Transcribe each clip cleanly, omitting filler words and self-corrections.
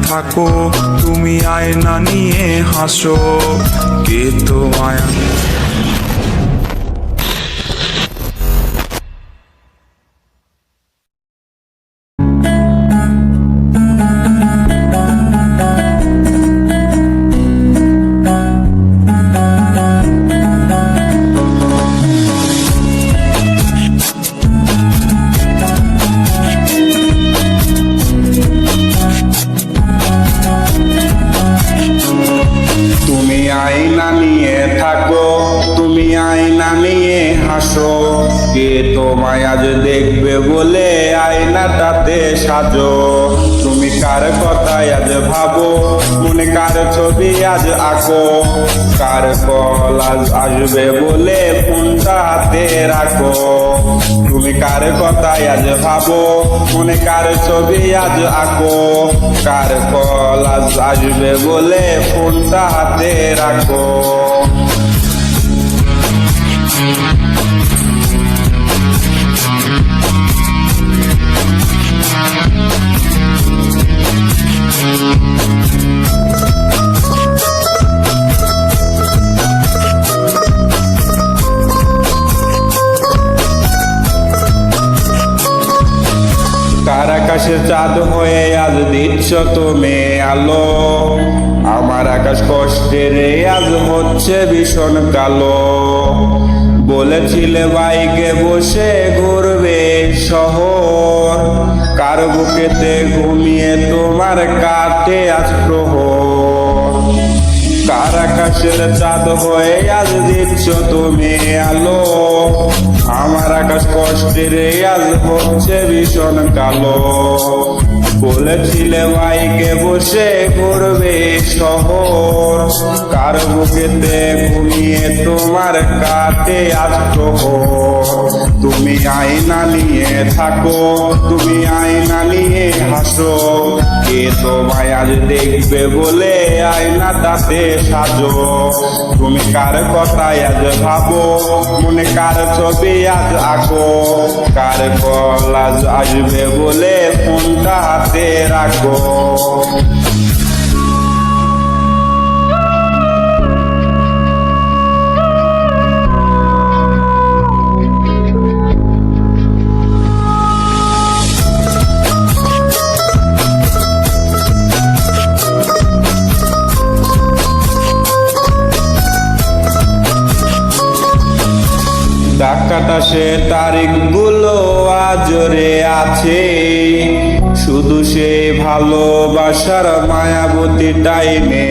থাকো, তুমি আয়না নিয়ে হাসো, কে তোমায়। তুমি আয়না নিয়ে থাকো, তুমি আয়না নিয়ে হাসো, কে তোমায় আজ দেখবে বলে আয়নাটাতে সাজো। তুমি কার কথায় আজ ভাবো, মনে কার ছবি আজ আঁকো, কার কল আজ আসবে বলে ফোনটা হাতে রাখো। তুমি কার কথায় আজ ভাবো, মনে কার ছবি আজ আঁকো, কার কল আজ আসবে বলে ফোনটা হাতে রাখো। কার আকাশে চাঁদ হয়ে আজ দিচ্ছ তুমি আলো, আমার আকাশ কষ্টের আজ হচ্ছে ভীষণ কালো। বলেছিলে বাইকে বসে ঘুরবে শহর, কার বুকেতে ঘুমিয়ে তোমার কাটে আজ প্রহর। কার আকাশের চাঁদ হয়ে আজ দিচ্ছ তুমি আলো, আমার আকাশ কষ্টের আজ হচ্ছে ভীষণ কালো। বলেছিলে বাইকে বসে ঘুরবে শহর, কার বুকেতে ঘুমিয়ে তোমার কাটে আজ প্রহর। তুমি আয়না নিয়ে থাকো, তুমি আয়না নিয়ে হাসো, কে তোমায় আজ দেখবে বলে আয়নাটাতে সাজো। তুমি কার কথায় আজ ভাবো, মনে কার ছবি আজ আঁকো, কার কল আজ আসবে বলে ফোনটা হাতে রাখো। ডাকাটা সে তারিখগুলো আজরে আছে, শুধু সে ভালোবাসার মায়াবতী টাইমে।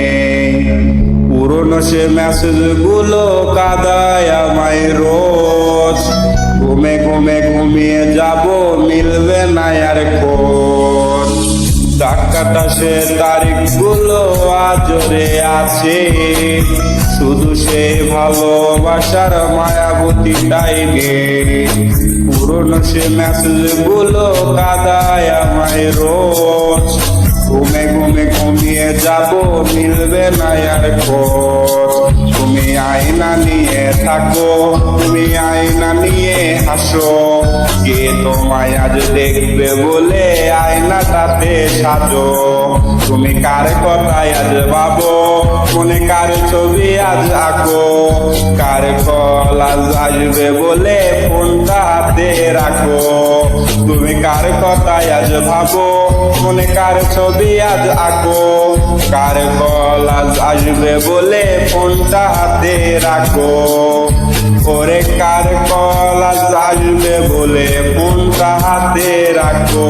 পুরনো সে মেসেজগুলো কাঁদায় আমায় রোজ, ঘুমে ঘুমে ঘুমিয়ে যাব মিলবে না আর খোঁজ। ডাকাটা সে তারিখগুলো আজরে আছে, শুধু সে ভালোবাসার মায়াবতী টাইমে। পুরনো সে মেসেজগুলো কাঁদায় আমায় রোজ, ঘুমে ঘুমে ঘুমিয়ে যাব মিলবে না আর খোঁজ। তুমি আয়না নিয়ে থাকো, তুমি আয়না নিয়ে হাসো, কে তোমায় আজ দেখবে বলে আয়নাটাতে সাজো। তুমি কার কথায় আজ ভাবো, মনে কার ছবি আজ আঁকো, কার কল আজ আসবে বলে ফোনটা হাতে রাখো। তুমি কার কথায় আজ ভাবো, মনে কার ছবি আজ আঁকো, কার কল আজ আসবে বলে ফোনটা হাতে রাখো। ওরে কার কল আজ আসবে বলে ফোনটা হাতে রাখো।